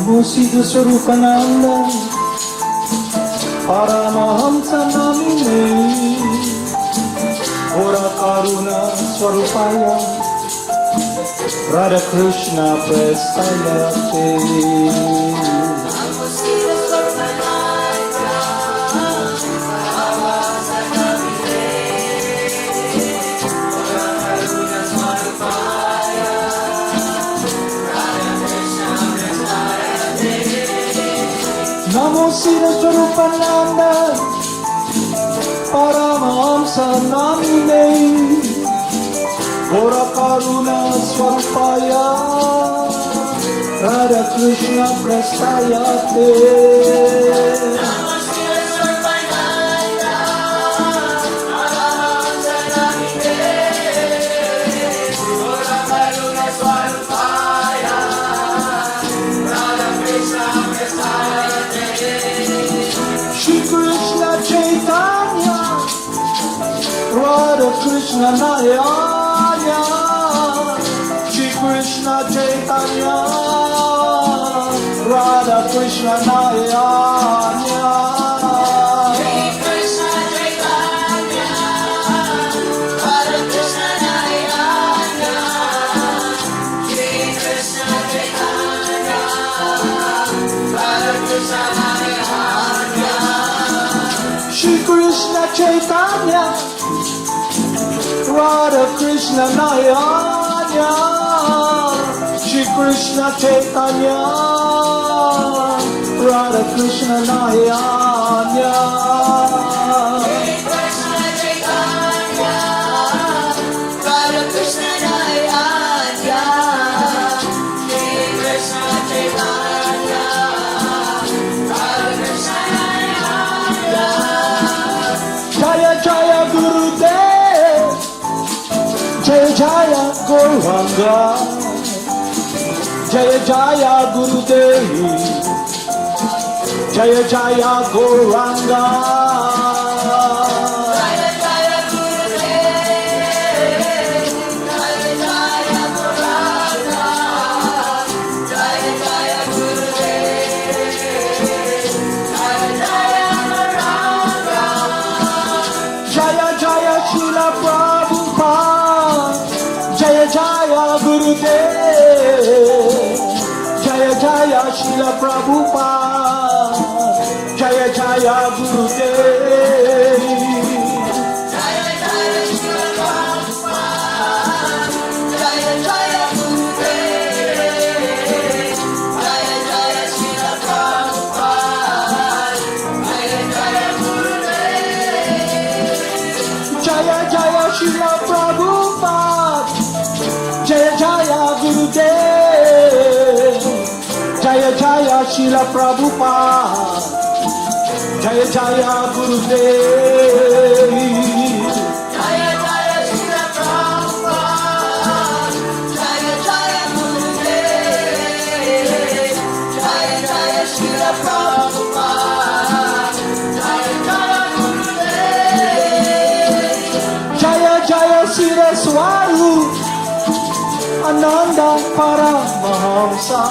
Namo Siddhaswarupananda Paramahamsa namine Ora Karuna Swarupaya Radha Krishna Prestayate. Namo Siddhaswarupananda Paramahamsa namine Ora Karuna Swarupaya Radha Krishna Prestayate. Namo Siddhaswarupananda Paramahamsa namine Ora Karuna Swarupaya Radha Krishna Prestayate. Shri Krishna Chaitanya Radha Krishna Nayana Shri Krishna Chaitanya Radha Krishna Nayana Shri Krishna Chaitanya Radha Krishna Nayana Shri Krishna Chaitanya Radha Krishna Nayana Shri Krishna Chaitanya Radha Krishna Nayana Shri Krishna Chaitanya Radha Krishna Nayana Shri Krishna Chaitanya Radha Krishna Nayana Shri Krishna Chaitanya Radha Krishna Nayana. Jaya Jaya Gurudev Jaya Jaya Gauranga Jaya Jaya Gurudev Jaya Jaya Gauranga Jaya Jaya Gurudev Jaya Jaya Gauranga Jaya Jaya Gurudev Jaya Jaya Gauranga Jaya Jaya Srila Prabhupada Jaya Jaya Gurudev Jaya Jaya Srila Prabhupada Jaya Jaya Gurudev Jaya Jaya Srila Prabhupada Jaya Jaya Gurudev Jaya Jaya Srila Prabhupada Jaya Jaya Gurudev Jaya Jaya Srila Prabhupada Jaya Jaya Gurudev Jaya Jaya Srila Prabhupada Jaya Jaya Gurudev Jaya Jaya Srila Prabhupada Jaya Jaya Gurudev Jaya Jaya Srila Prabhupada Jaya Jaya Gurudev Jaya Jaya Siddhaswarupananda Paramahamsa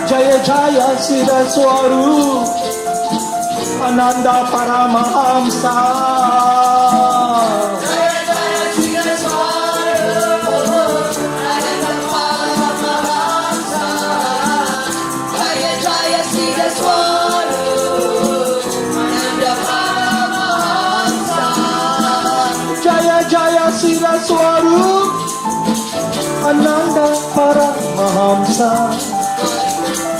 Jaya Jaya Siddhaswarupananda Paramahamsa Jaya Jaya Siddhaswarupananda Paramahamsa Jaya Jaya Siddhaswarupananda Paramahamsa Jaya Jaya Siddhaswarupananda Paramahamsa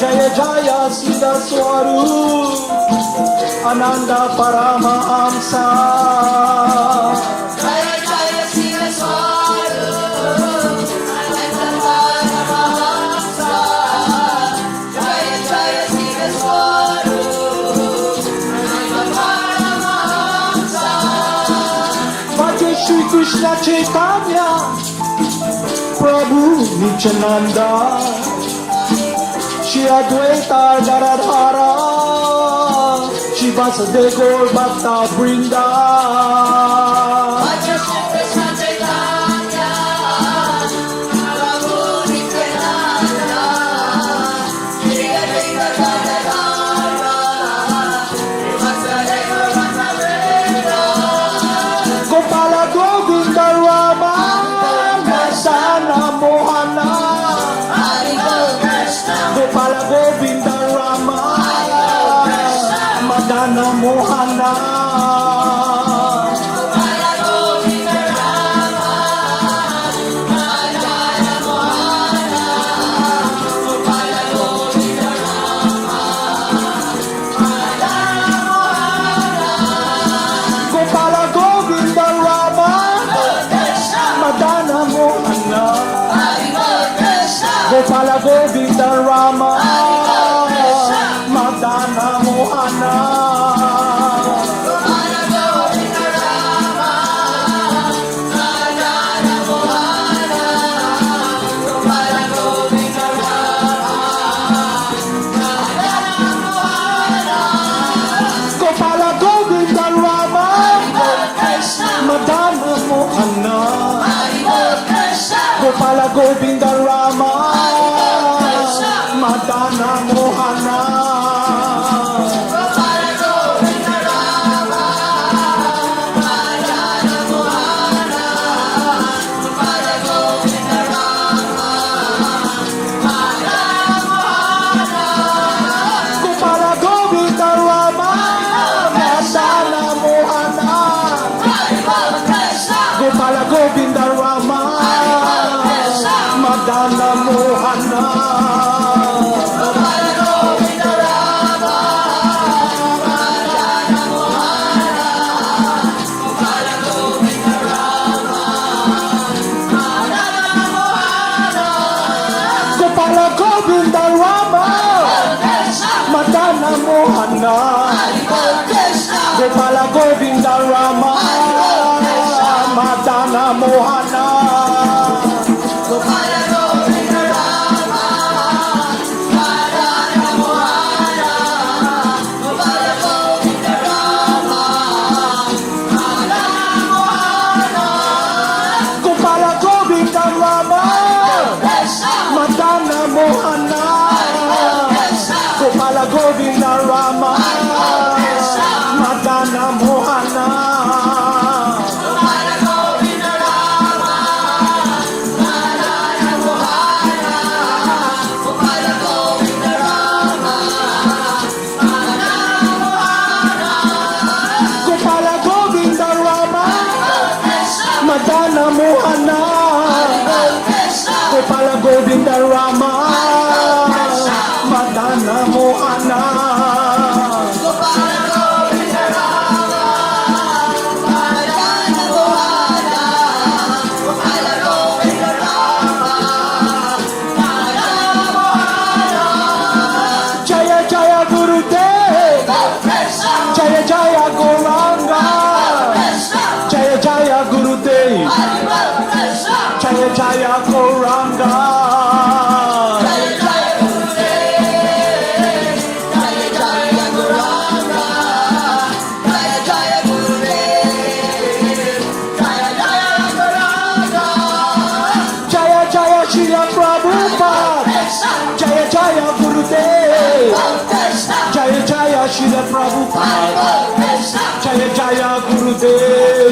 Jaya Jaya Siddhaswarupananda Paramahamsa Jaya Jaya Siddhaswarupananda Paramahamsa Jaya Jaya Siddhaswarupananda Paramahamsa Bhaja Shri Krishna Chaitanya Prabhu Nityananda Shri Advaita Garadhara Shri Vasudeva Gaur Bhakta Vrinda Bhaja Shri Krishna Chaitanya Prabhu Nityananda Shri Gopala Govinda Rama, Madana Mohana. Gopala Govinda Rama, Madana Mohana. Gopala Govinda Rama, Madana Mohana. Gopala Govinda Rama, Madana Mohana. Gopala Govinda Rama, Madana Mohana. Gopala Govinda Rama, Madana Mohana. Gopala Govinda Rama, Madana Mohana. Gopala Govinda Rama, Madana Mohana. Gopala Govinda Rama, Madana Mohana. Gopala Govinda Rama, Madana Mohana. Gopala Govinda Rama, Madana Mohana. Jaya Jaya Gurudev, Jaya Jaya Gauranga, Jaya Jaya Gurudev, Jaya Jaya Gauranga. Jaya Jaya Shila Prabhupada, Jaya Jaya Gurudev, Jaya Jaya Shila Prabhupada, Jaya Jaya Gurudev.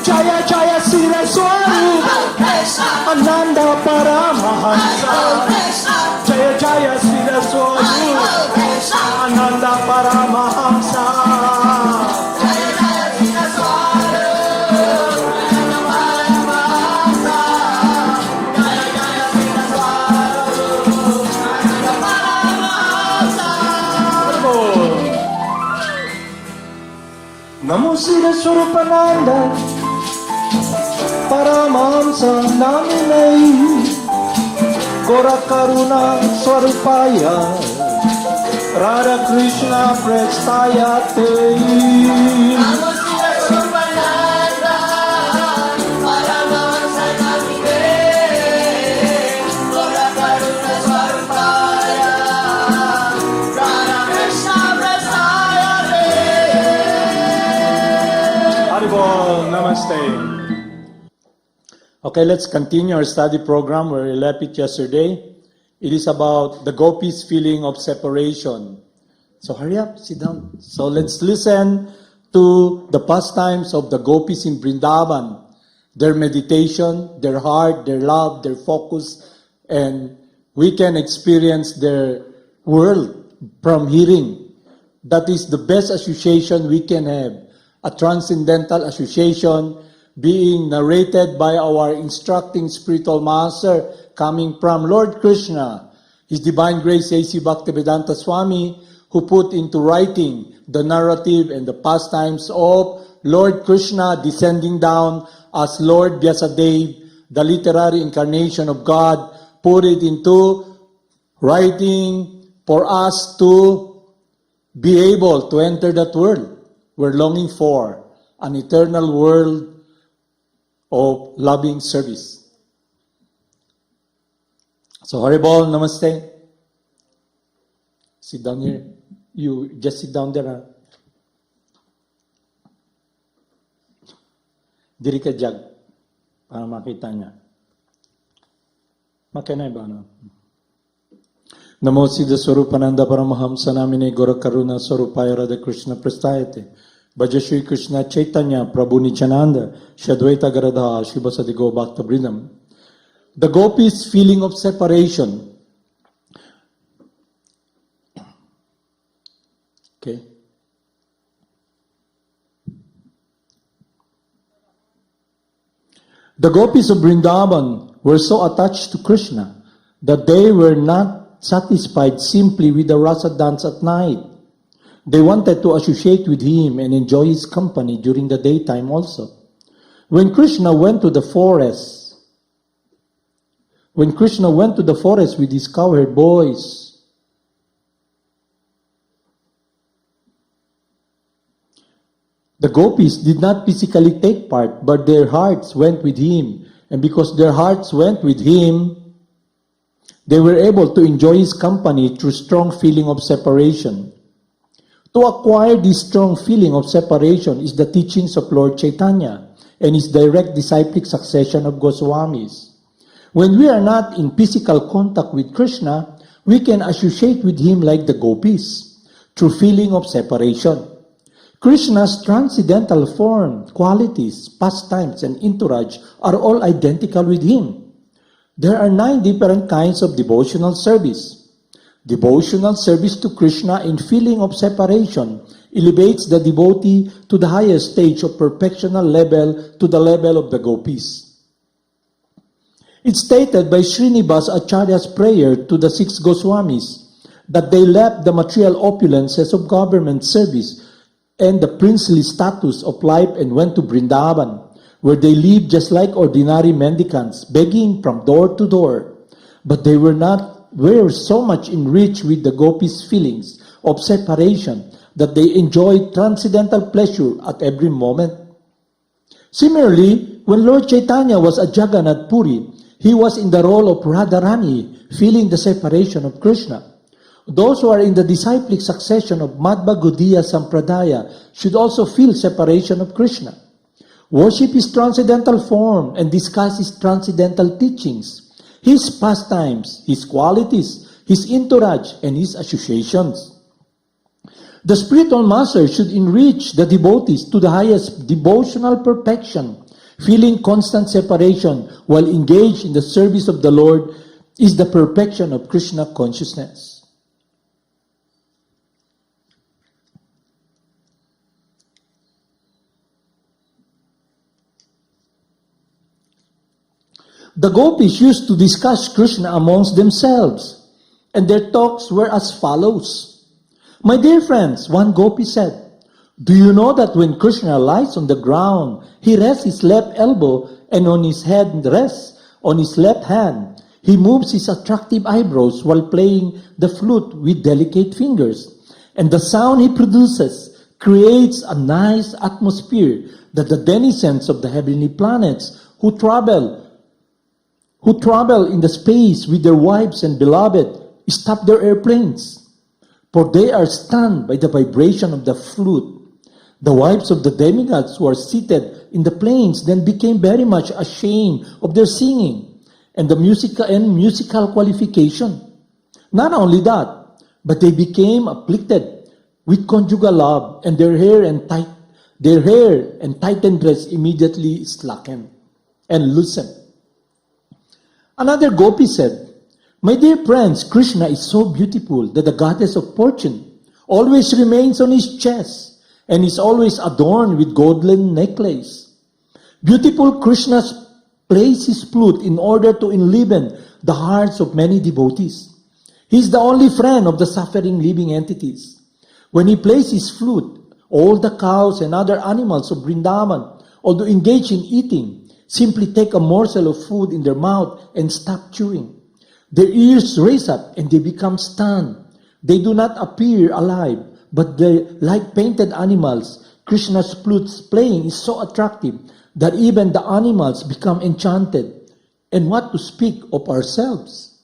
Jaya Jaya Siddhaswarupananda Paramahamsa. Jaya Jaya Siddhaswarupananda Paramahamsa. Namo Siddhaswarupananda Paramahamsa Naminai Gora Karuna Swarupaya Radha Krishna Prestayate. Namo Siddhaswarupananda Paramahamsa Naminai Gora Karuna Swarupaya Radha Krishna Prestayate. Haribol, Namaste. Okay, let's continue our study program where we left it yesterday. It is about the gopis' feeling of separation. So hurry up, sit down. So let's listen to the pastimes of the gopis in Vrindavan, their meditation, their heart, their love, their focus, and we can experience their world from hearing. That is the best association we can have, a transcendental association being narrated by our instructing spiritual master coming from Lord Krishna. His Divine Grace A.C. Bhaktivedanta Swami, who put into writing the narrative and the pastimes of Lord Krishna descending down as Lord Vyasadeva, the literary incarnation of God, put it into writing for us to be able to enter that world we're longing for, an eternal world of loving service. So Haribol, namaste. Sit down here. You just sit down there. Ha? Diri ka jag para makita niya. Makinay ba na? Namo Siddhaswarupananda Paramahamsa namine Gora Karuna Swarupaya Radha Krishna Prastayate Bhaja Shri Krishna Chaitanya Prabhu Nityananda Shadvaita Garadha Shivasadi Go Bhakta Brindam. The gopis' feeling of separation. Okay. The gopis of Vrindavan were so attached to Krishna that they were not satisfied simply with the rasa dance at night. They wanted to associate with him and enjoy his company during the daytime also. When Krishna went to the forest with his cowherd boys, the gopis did not physically take part, but their hearts went with him. And because their hearts went with him, they were able to enjoy his company through strong feeling of separation. To acquire this strong feeling of separation is the teachings of Lord Chaitanya and his direct disciplic succession of Goswamis. When we are not in physical contact with Krishna, we can associate with him like the gopis, through feeling of separation. Krishna's transcendental form, qualities, pastimes, and entourage are all identical with him. There are 9 different kinds of devotional service. Devotional service to Krishna in feeling of separation elevates the devotee to the highest stage of perfectional level, to the level of the gopis. It's stated by Srinivas Acharya's prayer to the 6 Goswamis that they left the material opulences of government service and the princely status of life and went to Vrindavan, where they lived just like ordinary mendicants, begging from door to door. But they were so much enriched with the gopis' feelings of separation that they enjoyed transcendental pleasure at every moment. Similarly, when Lord Chaitanya was at Jagad at Puri, he was in the role of Radharani, feeling the separation of Krishna. Those who are in the disciplic succession of Madhva Gaudiya Sampradaya should also feel separation of Krishna. Worship his transcendental form and discuss his transcendental teachings, his pastimes, his qualities, his entourage, and his associations. The spiritual master should enrich the devotees to the highest devotional perfection. Feeling constant separation while engaged in the service of the Lord is the perfection of Krishna consciousness. The gopis used to discuss Krishna amongst themselves, and their talks were as follows. My dear friends, one gopi said, do you know that when Krishna lies on the ground, he rests his left elbow and on his head rests on his left hand. He moves his attractive eyebrows while playing the flute with delicate fingers. And the sound he produces creates a nice atmosphere that the denizens of the heavenly planets who travel in the space with their wives and beloved stop their airplanes, for they are stunned by the vibration of the flute. The wives of the demigods who are seated in the plains then became very much ashamed of their singing and the musical qualification. Not only that, but they became afflicted with conjugal love, and their hair and tightened dress immediately slackened and loosened. Another gopi said, my dear friends, Krishna is so beautiful that the goddess of fortune always remains on his chest and is always adorned with golden necklace. Beautiful Krishna plays his flute in order to enliven the hearts of many devotees. He is the only friend of the suffering living entities. When he plays his flute, all the cows and other animals of Vrindavan, although engaged in eating, simply take a morsel of food in their mouth and stop chewing. Their ears raise up and they become stunned. They do not appear alive, but they, like painted animals. Krishna's flute's playing is so attractive that even the animals become enchanted. And what to speak of ourselves?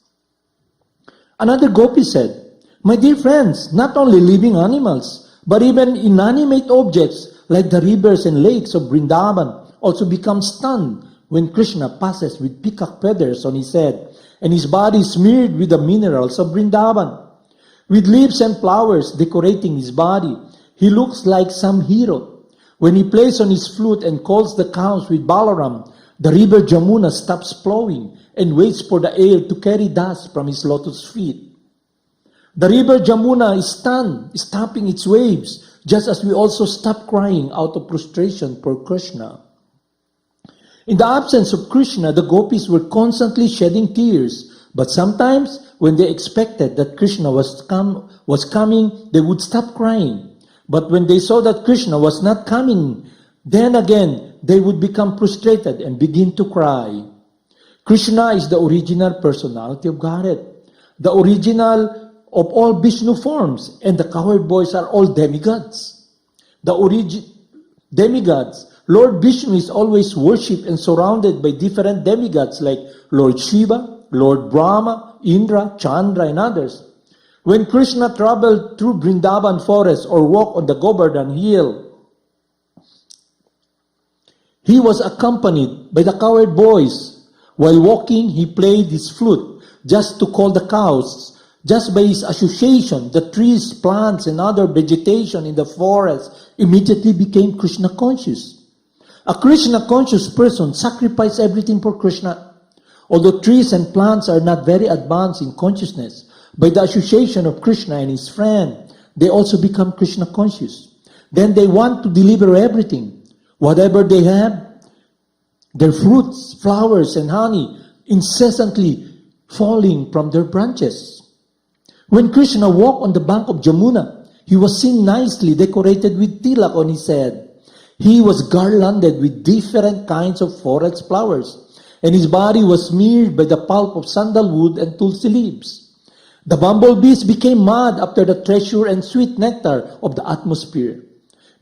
Another gopi said, "My dear friends, not only living animals, but even inanimate objects like the rivers and lakes of Vrindavan also become stunned when Krishna passes with peacock feathers on his head and his body smeared with the minerals of Vrindavan. With leaves and flowers decorating his body, he looks like some hero. When he plays on his flute and calls the cows with Balaram, the river Jamuna stops flowing and waits for the air to carry dust from his lotus feet. The river Jamuna is stunned, stopping its waves, just as we also stop crying out of frustration for Krishna." In the absence of Krishna, the gopis were constantly shedding tears, but sometimes when they expected that Krishna was coming, they would stop crying. But when they saw that Krishna was not coming, then again they would become frustrated and begin to cry. Krishna is the original personality of Godhead, the original of all Vishnu forms, and the cowherd boys are all demigods. Demigods. Lord Vishnu is always worshipped and surrounded by different demigods like Lord Shiva, Lord Brahma, Indra, Chandra, and others. When Krishna traveled through Vrindavan forest or walked on the Govardhan hill, he was accompanied by the cowherd boys. While walking, he played his flute just to call the cows. Just by his association, the trees, plants, and other vegetation in the forest immediately became Krishna conscious. A Krishna conscious person sacrifices everything for Krishna. Although trees and plants are not very advanced in consciousness, by the association of Krishna and his friend, they also become Krishna conscious. Then they want to deliver everything. Whatever they have, their fruits, flowers, and honey, incessantly falling from their branches. When Krishna walked on the bank of Jamuna, he was seen nicely decorated with tilak on his head. He was garlanded with different kinds of forest flowers, and his body was smeared by the pulp of sandalwood and tulsi leaves. The bumblebees became mad after the treasure and sweet nectar of the atmosphere.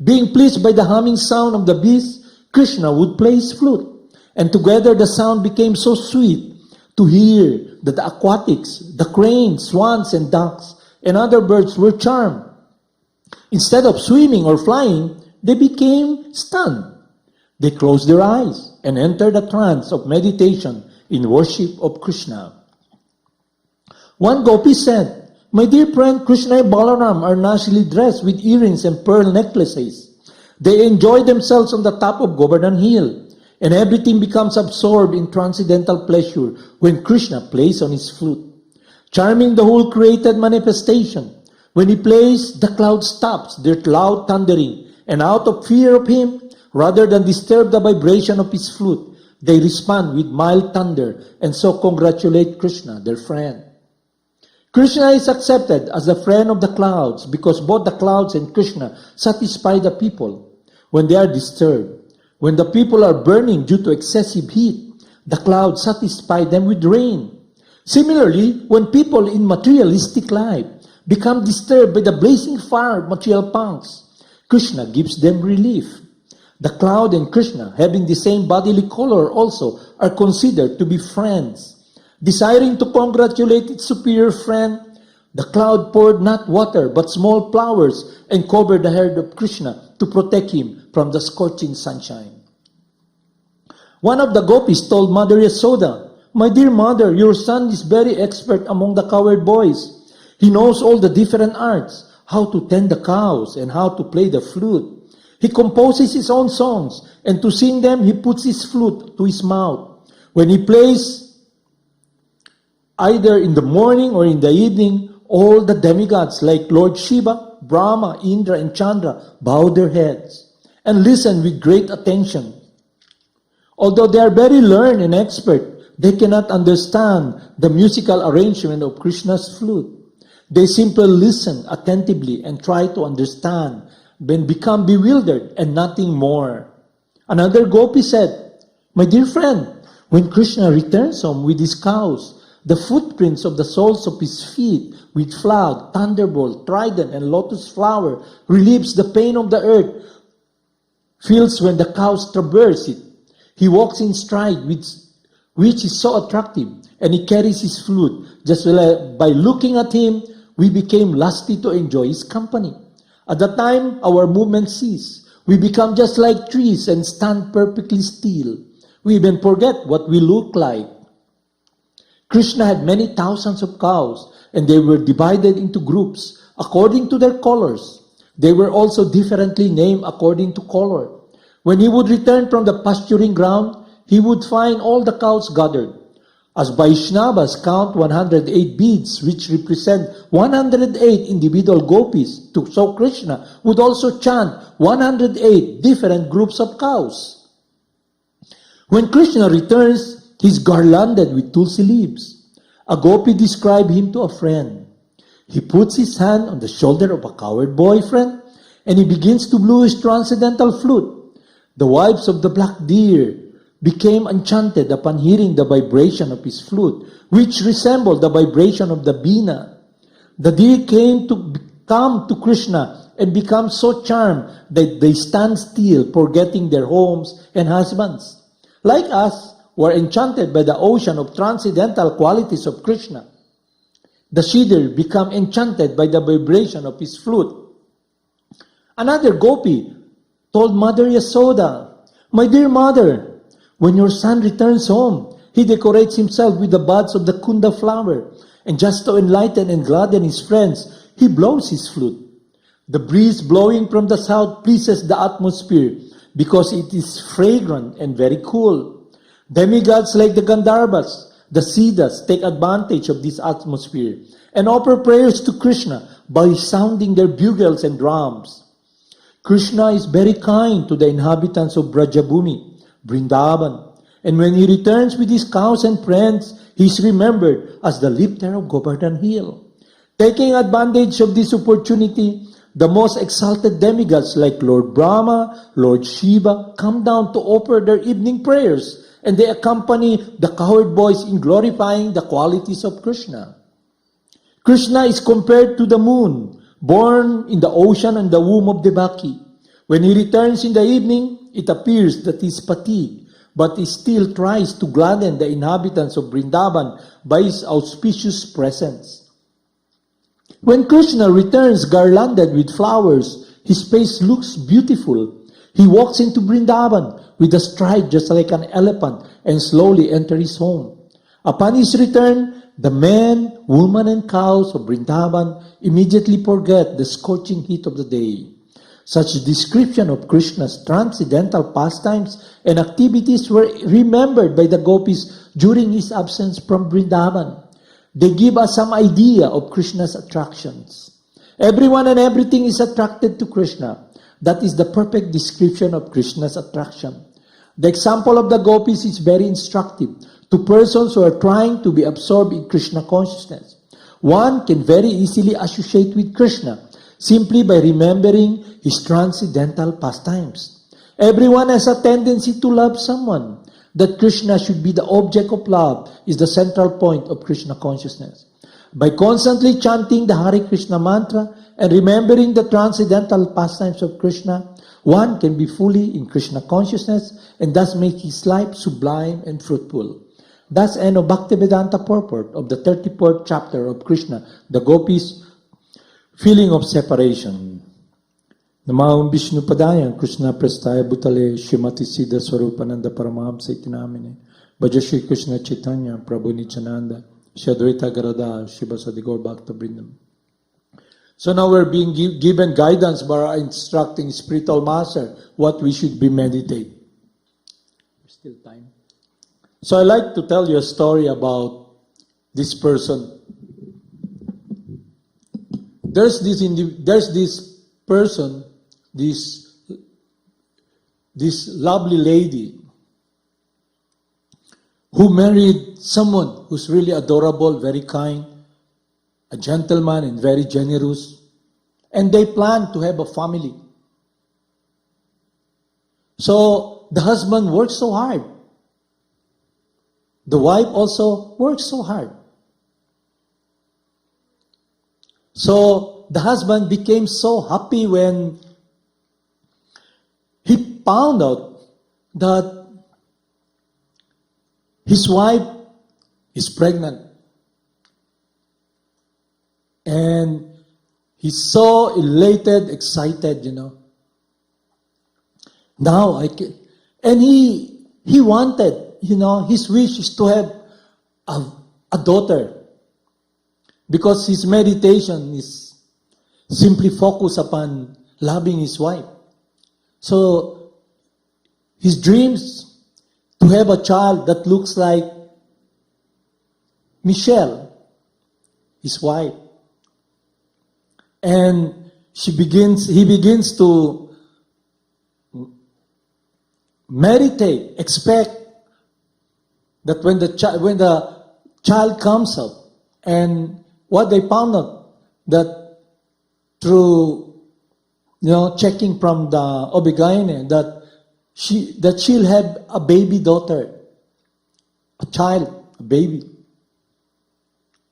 Being pleased by the humming sound of the bees, Krishna would play his flute, and together the sound became so sweet to hear that the aquatics, the cranes, swans, and ducks, and other birds were charmed. Instead of swimming or flying, they became stunned. They closed their eyes and entered a trance of meditation in worship of Krishna. One gopi said, "My dear friend, Krishna and Balaram are nicely dressed with earrings and pearl necklaces. They enjoy themselves on the top of Govardhan Hill, and everything becomes absorbed in transcendental pleasure when Krishna plays on his flute, charming the whole created manifestation. When he plays, the cloud stops their loud thundering, and out of fear of him, rather than disturb the vibration of his flute, they respond with mild thunder and so congratulate Krishna, their friend. Krishna is accepted as the friend of the clouds because both the clouds and Krishna satisfy the people when they are disturbed. When the people are burning due to excessive heat, the clouds satisfy them with rain. Similarly, when people in materialistic life become disturbed by the blazing fire of material pangs, Krishna gives them relief. The cloud and Krishna, having the same bodily color also, are considered to be friends. Desiring to congratulate its superior friend, the cloud poured not water but small flowers and covered the head of Krishna to protect him from the scorching sunshine. One of the gopis told Mother Yasoda, "My dear mother, your son is very expert among the cowherd boys. He knows all the different arts, how to tend the cows and how to play the flute. He composes his own songs, and to sing them, he puts his flute to his mouth. When he plays, either in the morning or in the evening, all the demigods like Lord Shiva, Brahma, Indra, and Chandra bow their heads and listen with great attention. Although they are very learned and expert, They cannot understand the musical arrangement of Krishna's flute. They simply listen attentively and try to understand, then become bewildered and nothing more. Another gopi said, "My dear friend, when Krishna returns home with his cows, the footprints of the soles of his feet with flag, thunderbolt, trident, and lotus flower relieves the pain of the earth, feels when the cows traverse it. He walks in stride, which is so attractive, and he carries his flute. Just by looking at him, we became lusty to enjoy his company. At the time our movement cease, we become just like trees and stand perfectly still. We even forget what we look like." Krishna had many thousands of cows, and they were divided into groups according to their colors. They were also differently named according to color. When he would return from the pasturing ground, he would find all the cows gathered. As Vaishnavas count 108 beads, which represent 108 individual gopis, so Krishna would also chant 108 different groups of cows. When Krishna returns, he is garlanded with tulsi leaves. A gopi described him to a friend. He puts his hand on the shoulder of a cowherd boyfriend, and he begins to blow his transcendental flute. The wives of the black deer became enchanted upon hearing the vibration of his flute, which resembled the vibration of the veena. The deer come to Krishna and become so charmed that they stand still, forgetting their homes and husbands. Like us, were enchanted by the ocean of transcendental qualities of Krishna. The cedar become enchanted by the vibration of his flute. Another gopi told Mother Yasoda, "My dear mother, when your son returns home, he decorates himself with the buds of the kunda flower, and just to enlighten and gladden his friends, he blows his flute. The breeze blowing from the south pleases the atmosphere because it is fragrant and very cool. Demigods like the Gandharvas, the Siddhas, take advantage of this atmosphere and offer prayers to Krishna by sounding their bugles and drums. Krishna is very kind to the inhabitants of Brajabhumi, Vrindavan, and when he returns with his cows and friends, he is remembered as the lifter of Govardhan Hill. Taking advantage of this opportunity, the most exalted demigods like Lord Brahma, Lord Shiva come down to offer their evening prayers, and they accompany the cowherd boys in glorifying the qualities of Krishna. Krishna is compared to the moon, born in the ocean and the womb of Devaki. When he returns in the evening, it appears that he is fatigued, but he still tries to gladden the inhabitants of Vrindavan by his auspicious presence. When Krishna returns garlanded with flowers, his face looks beautiful. He walks into Vrindavan with a stride just like an elephant and slowly enters his home. Upon his return, the men, women, and cows of Vrindavan immediately forget the scorching heat of the day. Such description of Krishna's transcendental pastimes and activities were remembered by the gopis during his absence from Vrindavan. They give us some idea of Krishna's attractions. Everyone and everything is attracted to Krishna. That is the perfect description of Krishna's attraction. The example of the gopis is very instructive to persons who are trying to be absorbed in Krishna consciousness. One can very easily associate with Krishna simply by remembering his transcendental pastimes. Everyone has a tendency to love someone. That Krishna should be the object of love is the central point of Krishna consciousness. By constantly chanting the Hare Krishna mantra and remembering the transcendental pastimes of Krishna, one can be fully in Krishna consciousness and thus make his life sublime and fruitful. Thus end of Bhaktivedanta purport of the 34th chapter of Krishna, the gopis' feeling of separation. Namaham Vishnu Padaya, Krishna Prestaya Bhutale, Srimati Siddhaswarupananda Paramahamsa iti namine, Bhaja Shri Krishna Chaitanya, Prabhu Nityananda, Shri Advaita Gadadhar, Shri Vasadi Gaur Bhakta Vrindam. So now we're being given guidance by our instructing spiritual master what we should be meditate. There's still time. So I like to tell you a story about this person. There's this person, this lovely lady who married someone who's really adorable, very kind, a gentleman and very generous. And they plan to have a family. So the husband works so hard. The wife also works so hard. So the husband became so happy when he found out that his wife is pregnant. And he's so elated, excited, Now I can, and he wanted, his wish is to have a daughter. Because his meditation is simply focused upon loving his wife. So his dreams to have a child that looks like Michelle, his wife. And he begins to meditate, expect that when the child comes up, and what they found out, that through checking from the OB/GYN, that she'll have a baby daughter, a child, a baby.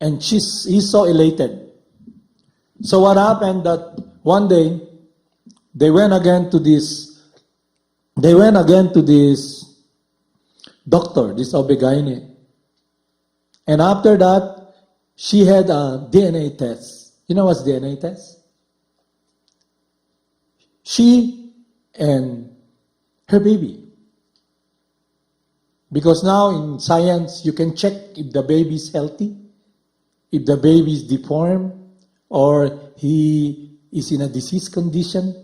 And he's so elated. So what happened that one day they went again to this doctor, this OB/GYN. And after that, she had a DNA test. You know what's DNA test? She and her baby. Because now in science, you can check if the baby is healthy, if the baby is deformed, or he is in a disease condition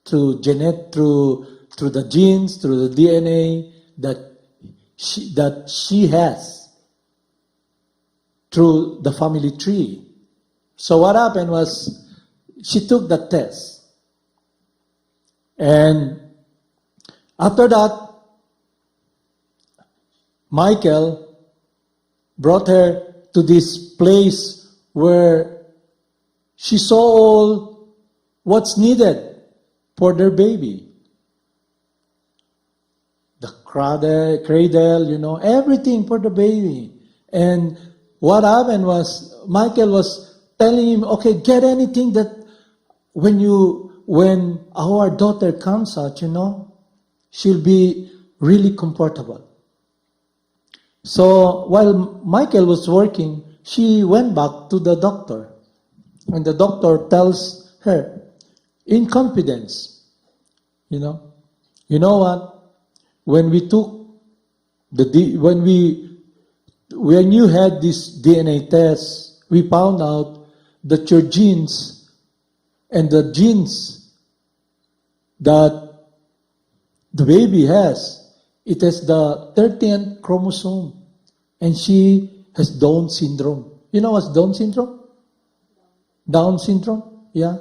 through the genes, through the DNA that she has through the family tree. So what happened was she took the test. And after that, Michael brought her to this place where she saw all what's needed for their baby. The cradle, everything for the baby. And what happened was, Michael was telling him, okay, get anything that when our daughter comes out, she'll be really comfortable. So while Michael was working, she went back to the doctor. And the doctor tells her, in confidence, you know what? When you had this DNA test, we found out that your genes and the genes that the baby has, it has the 13th chromosome, and she has Down syndrome. You know what's Down syndrome? Down syndrome, yeah.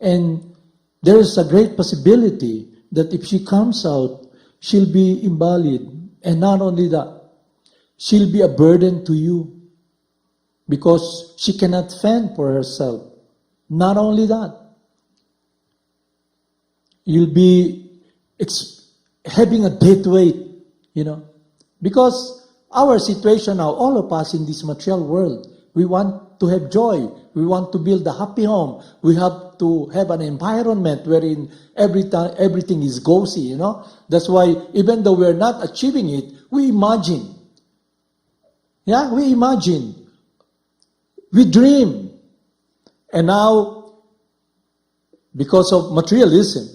And there is a great possibility that if she comes out, she'll be invalid. And not only that, she'll be a burden to you because she cannot fend for herself. Not only that, you'll be having a dead weight, because our situation now, all of us in this material world, we want to have joy. We want to build a happy home. We have to have an environment wherein everything is cozy, That's why even though we're not achieving it, we imagine. Yeah, we imagine. We dream. And now, because of materialism,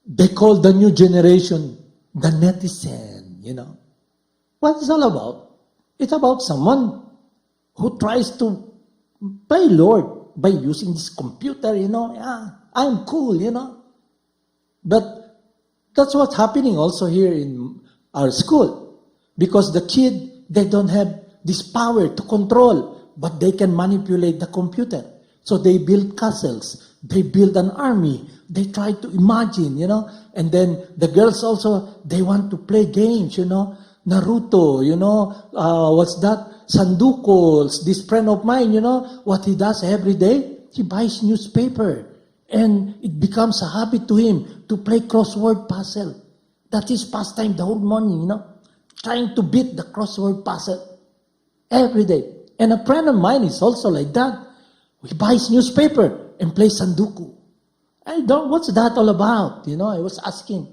they call the new generation the netizen, What is it all about? It's about someone who tries to play Lord by using this computer, Yeah, I'm cool, But that's what's happening also here in our school. Because the kid, they don't have this power to control, but they can manipulate the computer. So they build castles. they build an army. They try to imagine, and then the girls also, they want to play games, Naruto, what's that? Sanduko, this friend of mine, what he does every day? He buys newspaper. And it becomes a habit to him to play crossword puzzle. That is pastime the whole morning, trying to beat the crossword puzzle every day. And a friend of mine is also like that. He buys newspaper and plays sanduku. What's that all about? I was asking.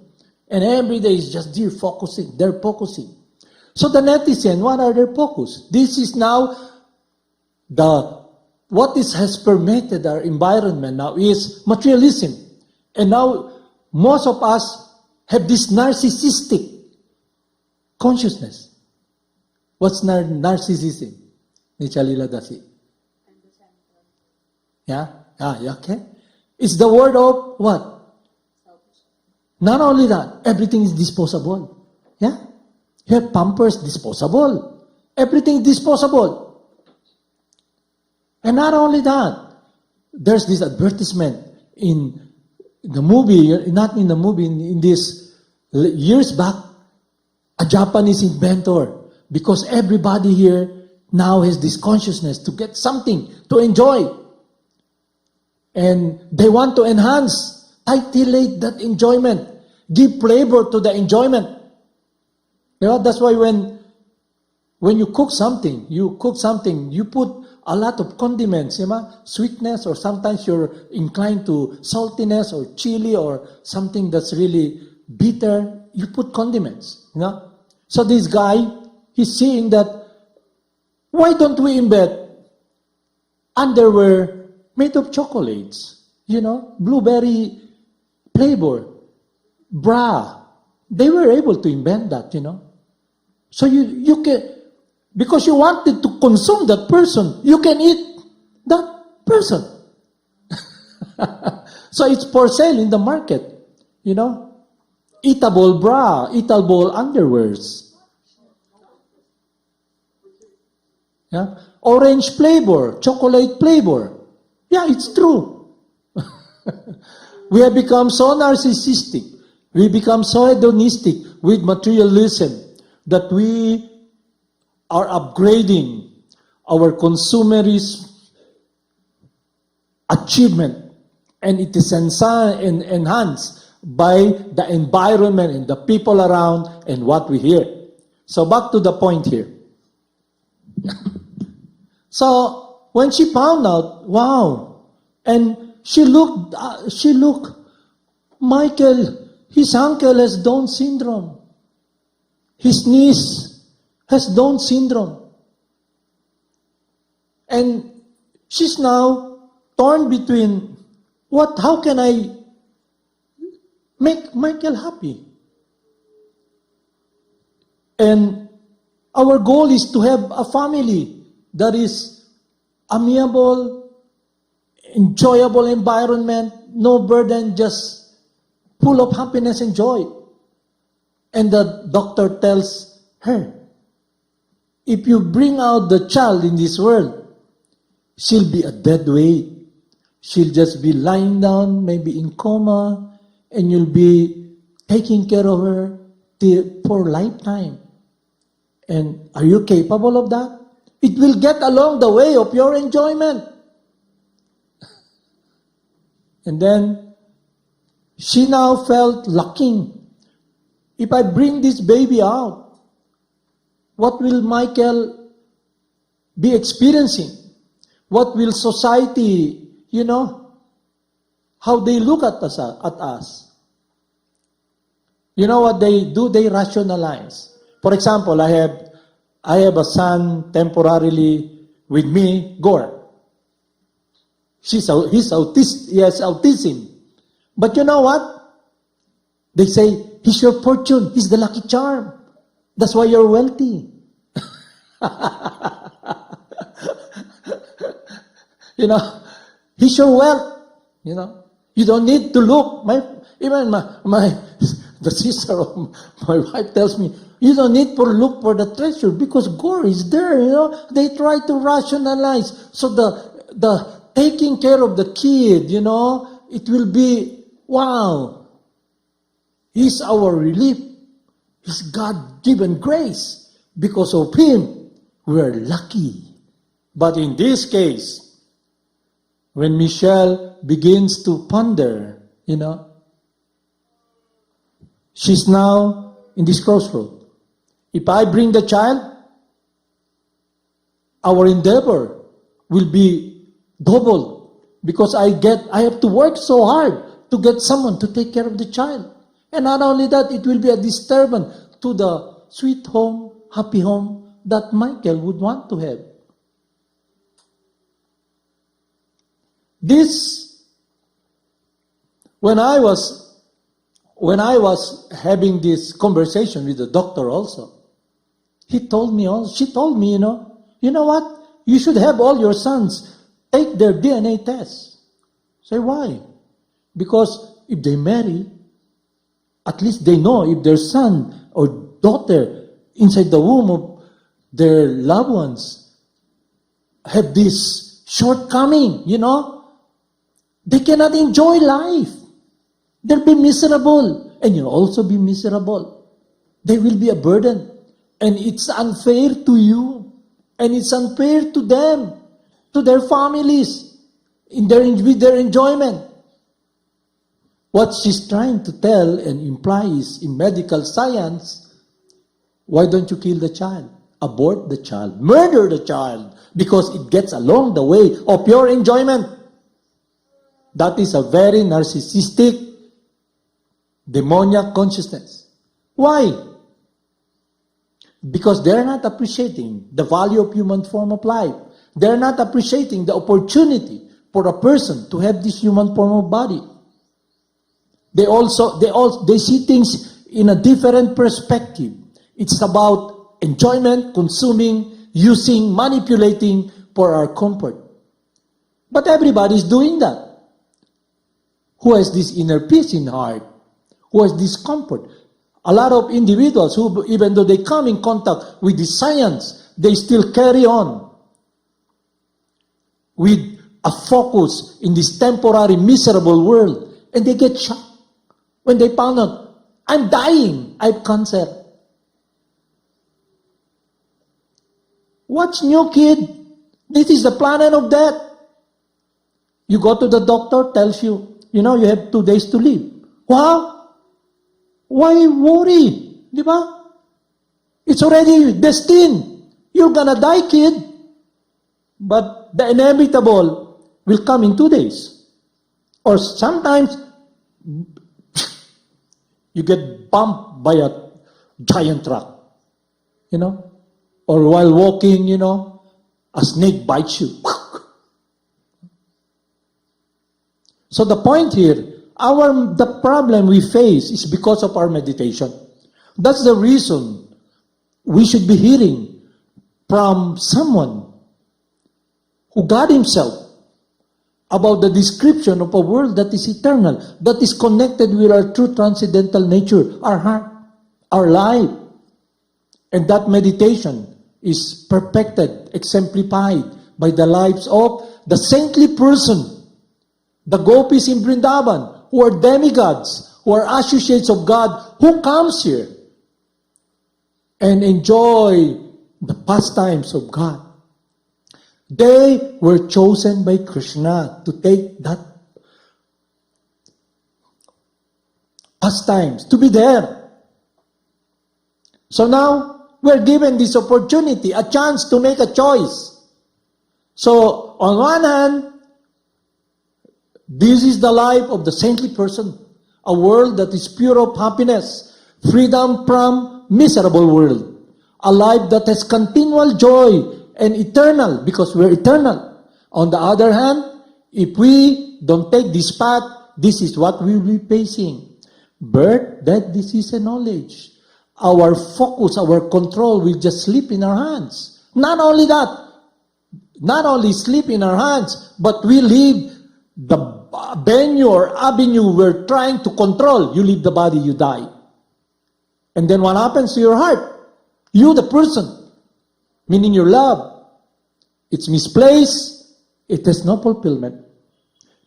And every day is just they're focusing. So the netizen, what are their focus? This is now what has permeated our environment now is materialism. And now most of us have this narcissistic consciousness. What's narcissism? Nichalila Dasi. Yeah? Okay. It's the word of what? Not only that, everything is disposable. Yeah? You have Pampers, disposable. Everything is disposable. And not only that, there's this advertisement in the movie, not in the movie, in this years back, a Japanese inventor, because everybody here now has this consciousness to get something to enjoy. And they want to enhance, titillate that enjoyment, give flavor to the enjoyment. That's why when you cook something, you put a lot of condiments, sweetness, or sometimes you're inclined to saltiness or chili or something that's really bitter. You put condiments, So this guy, he's seeing that, why don't we invent underwear made of chocolates, blueberry flavor, bra. They were able to invent that, So you can, because you wanted to consume that person, you can eat that person. So it's for sale in the market, Eatable bra, eatable underwears. Yeah? Orange flavor, chocolate flavor. Yeah, it's true. We have become so narcissistic. We become so hedonistic with materialism that we are upgrading our consumerist achievement, and it is enhanced by the environment and the people around and what we hear. So back to the point here. So when she found out, wow, and she looked, Michael, his uncle has Down syndrome. His niece has Down syndrome. And she's now torn between how can I make Michael happy? And our goal is to have a family that is amiable, enjoyable environment, no burden, just full of happiness and joy. And the doctor tells her, if you bring out the child in this world, she'll be a dead weight. She'll just be lying down, maybe in coma, and you'll be taking care of her for lifetime. And are you capable of that? It will get along the way of your enjoyment. And then she now felt lacking. If I bring this baby out, what will Michael be experiencing? What will society, how they look at us? You know what they do? They rationalize. For example, I have a son temporarily with me, Gore. He's autistic. He has autism. But you know what? They say, he's your fortune. He's the lucky charm. That's why you're wealthy. He's your wealth. You don't need to look. The sister of my wife tells me, you don't need to look for the treasure because Gore is there. They try to rationalize. So the taking care of the kid, it will be, wow, He's our relief. He's God-given grace. Because of Him, we're lucky. But in this case, when Michelle begins to ponder, she's now in this crossroad. If I bring the child, our endeavor will be double because I have to work so hard to get someone to take care of the child. And not only that, it will be a disturbance to the sweet home, happy home that Michael would want to have. This, when I was having this conversation with the doctor also, she told me, you know what? You should have all your sons take their DNA test. Say, why? Because if they marry, at least they know if their son or daughter inside the womb of their loved ones have this shortcoming, they cannot enjoy life. They'll be miserable. And you'll also be miserable. They will be a burden. And it's unfair to you. And it's unfair to them, to their families, with their enjoyment. What she's trying to tell and imply is, in medical science, why don't you kill the child? Abort the child. Murder the child. Because it gets along the way of your enjoyment. That is a very narcissistic, demoniac consciousness. Why? Because they're not appreciating the value of human form of life. They're not appreciating the opportunity for a person to have this human form of body. They see things in a different perspective. It's about enjoyment, consuming, using, manipulating for our comfort. But everybody's doing that. Who has this inner peace in heart? Who has this comfort? A lot of individuals who, even though they come in contact with the science, they still carry on with a focus in this temporary, miserable world. And they get shocked when they found out, I'm dying, I have cancer. What's new, kid? This is the planet of death. You go to the doctor, tells you, you have 2 days to live. Wow! Why worry? Di ba? It's already destined. You're gonna die, kid. But the inevitable will come in 2 days. Or sometimes, you get bumped by a giant truck. Or while walking, a snake bites you. So the point here, the problem we face is because of our meditation. That's the reason we should be hearing from someone who God Himself about the description of a world that is eternal, that is connected with our true transcendental nature, our heart, our life. And that meditation is perfected, exemplified by the lives of the saintly person, the gopis in Vrindavan, who are demigods, who are associates of God, who comes here and enjoy the pastimes of God. They were chosen by Krsna to take that pastimes, to be there. So now, we're given this opportunity, a chance to make a choice. So, on one hand, this is the life of the saintly person, a world that is pure of happiness, freedom from miserable world, a life that has continual joy and eternal, because we're eternal. On the other hand, if we don't take this path, this is what we will be facing. Birth, death, disease, and knowledge. Our focus, our control will just slip in our hands. Not only that, not only slip in our hands, but we leave the venue or avenue we're trying to control. You leave the body, you die. And then what happens to your heart? You, the person, meaning your love, it's misplaced, it has no fulfillment.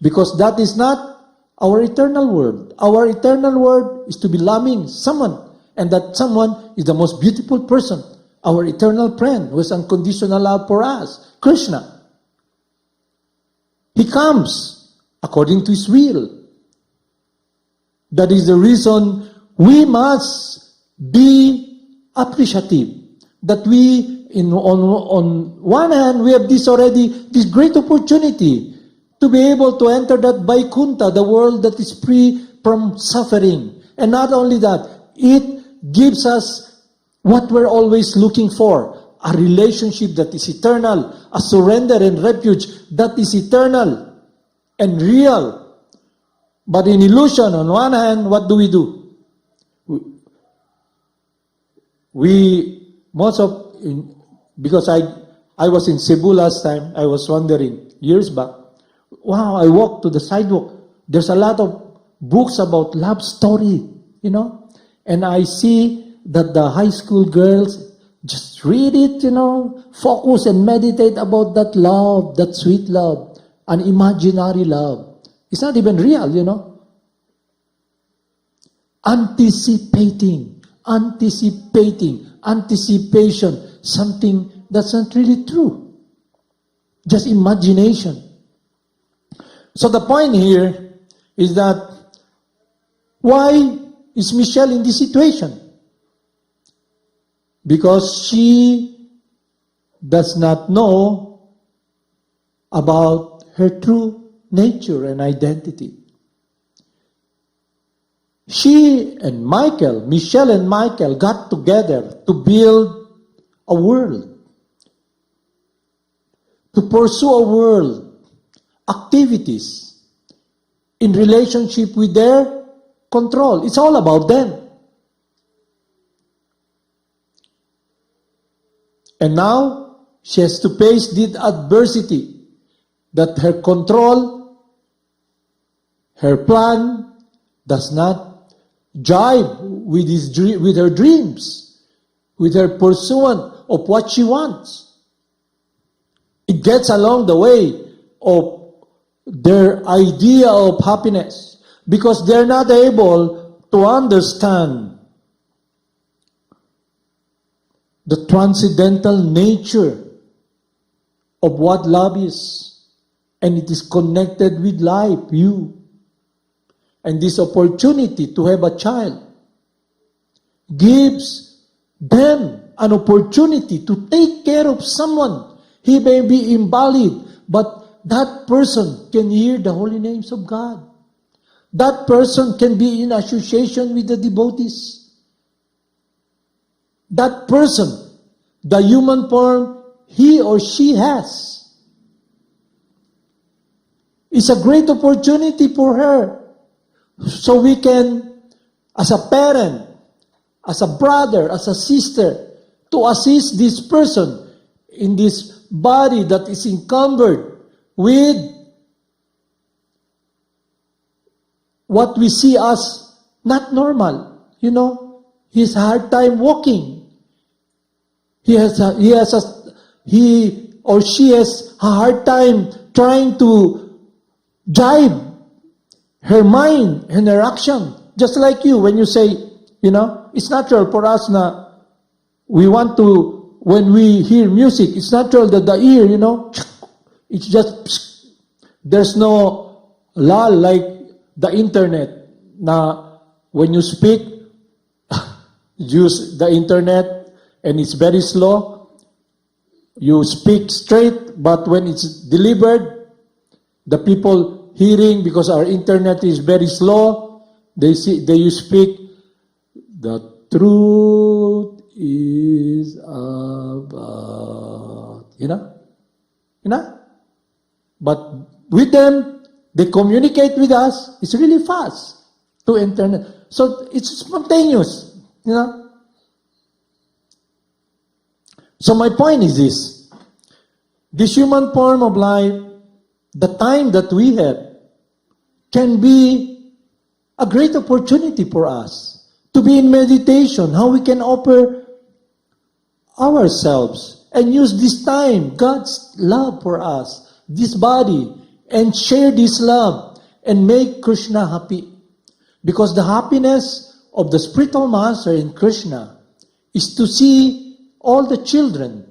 Because that is not our eternal world. Our eternal world is to be loving someone. And that someone is the most beautiful person. Our eternal friend who has unconditional love for us. Krsna. He comes according to His will. That is the reason we must be appreciative. That we, on one hand, we have this great opportunity to be able to enter that Vaikuntha, the world that is free from suffering. And not only that, it gives us what we're always looking for, a relationship that is eternal, a surrender and refuge that is eternal and real. But in illusion, on one hand, what do? Because I was in Cebu last time, I was wondering, years back, wow, I walked to the sidewalk. There's a lot of books about love story, and I see that the high school girls just read it, focus and meditate about that love, that sweet love, an imaginary love. It's not even real, Anticipation, something that's not really true. Just imagination. So the point here is that why is Michelle in this situation? Because she does not know about her true nature and identity. Michelle and Michael got together to build a world, to pursue a world, activities in relationship with their control. It's all about them. And now, she has to face this adversity that her control, her plan, does not jive with her dreams, with her pursuit of what she wants. It gets along the way of their idea of happiness because they're not able to understand the transcendental nature of what love is. And it is connected with life, you. And this opportunity to have a child gives them an opportunity to take care of someone. He may be invalid, but that person can hear the holy names of God. That person can be in association with the devotees. That person, the human form he or she has, is a great opportunity for her. So we can, as a parent, as a brother, as a sister, to assist this person in this body that is encumbered with what we see as not normal. He has a hard time walking. He or she has a hard time trying to jive her mind and her action. Just like you, when you say, it's natural for us na we want to, when we hear music, it's natural that the ear, it's just, there's no lull like the internet. Na when you speak, use the internet and it's very slow. You speak straight, but when it's delivered, the people hearing, because our internet is very slow, you speak, the truth is about, But with them, they communicate with us. It's really fast to internet. So it's spontaneous, So my point is this. This human form of life, the time that we have, can be a great opportunity for us to be in meditation, how we can offer ourselves and use this time, God's love for us, this body and share this love and make Krishna happy. Because the happiness of the spiritual master in Krishna is to see all the children,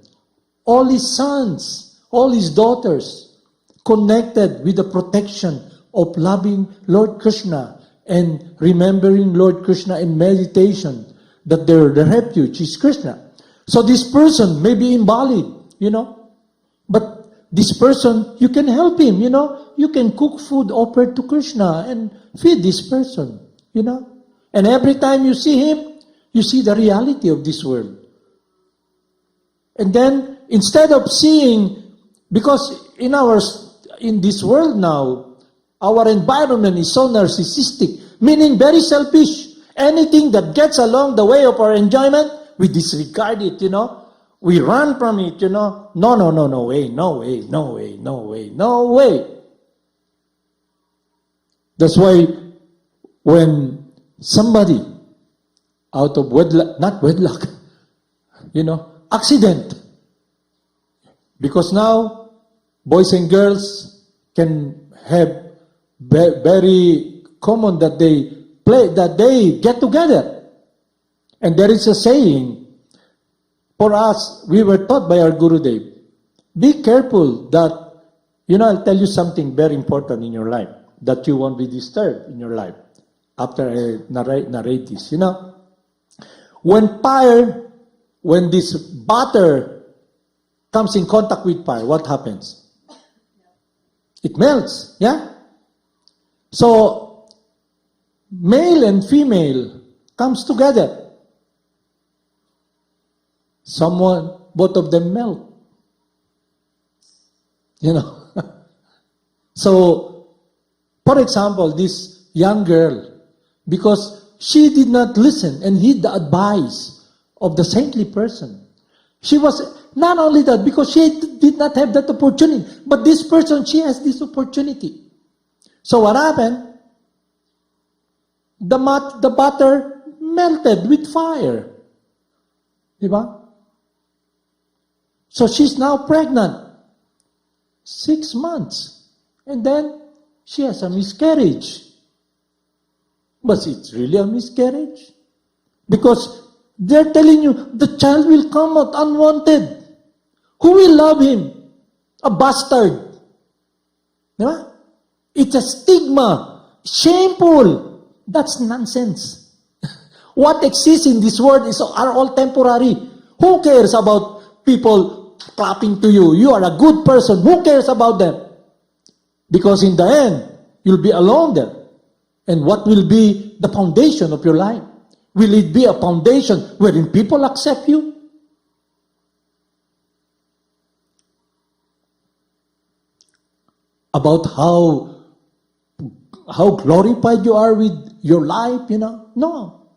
all his sons, all his daughters connected with the protection of loving Lord Krishna and remembering Lord Krishna in meditation, that the refuge is Krishna. So this person may be invalid, but this person, you can help him, you can cook food offered to Krishna and feed this person, And every time you see him, you see the reality of this world. And then, instead of seeing, because in this world now, our environment is so narcissistic, meaning very selfish. Anything that gets along the way of our enjoyment, we disregard it, We run from it, No, way. That's why when somebody out of wedlock, accident, because now boys and girls can have very common that they get together. And there is a saying, for us, we were taught by our Gurudev, be careful that, I'll tell you something very important in your life, that you won't be disturbed in your life after I narrate this. When this butter comes in contact with fire, what happens? It melts, yeah? So, male and female comes together. Both of them melt. So, for example, this young girl, because she did not listen and heed the advice of the saintly person. She was, not only that, because she did not have that opportunity, but this person, she has this opportunity. So what happened? The butter melted with fire. Diba? So she's now pregnant. 6 months. And then she has a miscarriage. But it's really a miscarriage. Because they're telling you the child will come out unwanted. Who will love him? A bastard. Diba? It's a stigma. Shameful. That's nonsense. What exists in this world are all temporary. Who cares about people clapping to you? You are a good person. Who cares about them? Because in the end, you'll be alone there. And what will be the foundation of your life? Will it be a foundation wherein people accept you? About how glorified you are with your life, No.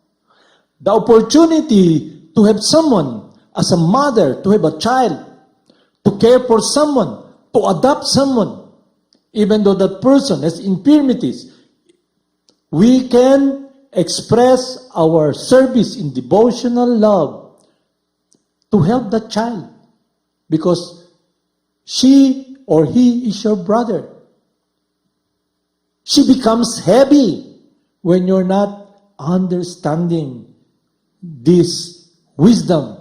The opportunity to have someone, as a mother, to have a child, to care for someone, to adopt someone, even though that person has infirmities, we can express our service in devotional love to help that child, because she or he is your brother. She becomes heavy when you're not understanding this wisdom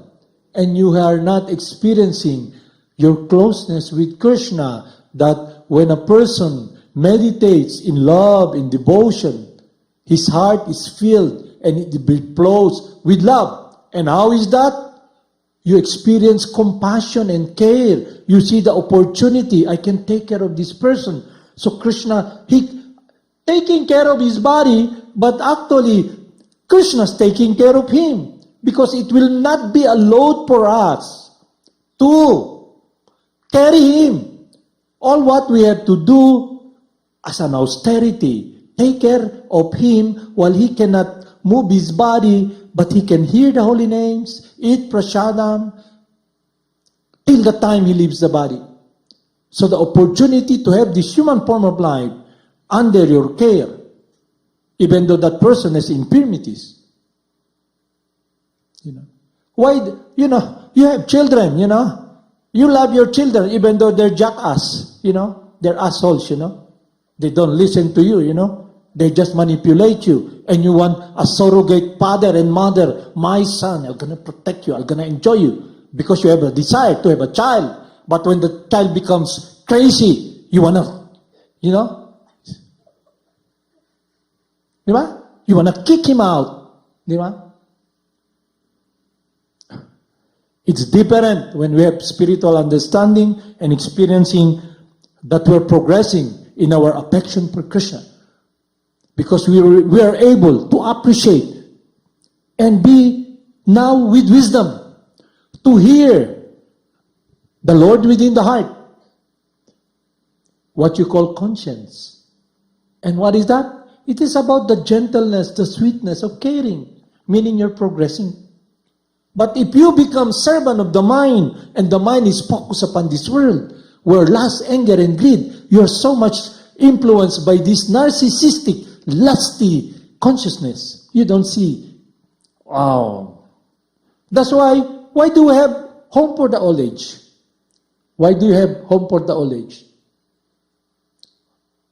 and you are not experiencing your closeness with Krishna, that when a person meditates in love, in devotion, his heart is filled and it flows with love. And how is that? You experience compassion and care. You see the opportunity. I can take care of this person. So Krishna, he taking care of his body, but actually Krishna's taking care of him. Because it will not be a load for us to carry him. All what we have to do as an austerity, take care of him while he cannot move his body, but he can hear the holy names, eat prasadam, till the time he leaves the body. So the opportunity to have this human form of life under your care, even though that person has infirmities. Why, you have children, You love your children even though they're jackass, they're assholes, They don't listen to you, They just manipulate you. And you want a surrogate father and mother. My son, I'm going to protect you. I'm going to enjoy you. Because you have a desire to have a child. But when the child becomes crazy, you want to, You want to kick him out. It's different when we have spiritual understanding and experiencing that we're progressing in our affection for Krishna. Because we are able to appreciate and be now with wisdom to hear the Lord within the heart. What you call conscience. And what is that? It is about the gentleness, the sweetness of caring, meaning you're progressing. But if you become servant of the mind, and the mind is focused upon this world, where lust, anger, and greed, you're so much influenced by this narcissistic, lusty consciousness. You don't see. Wow. That's why do we have home for the old age? Why do you have home for the old age?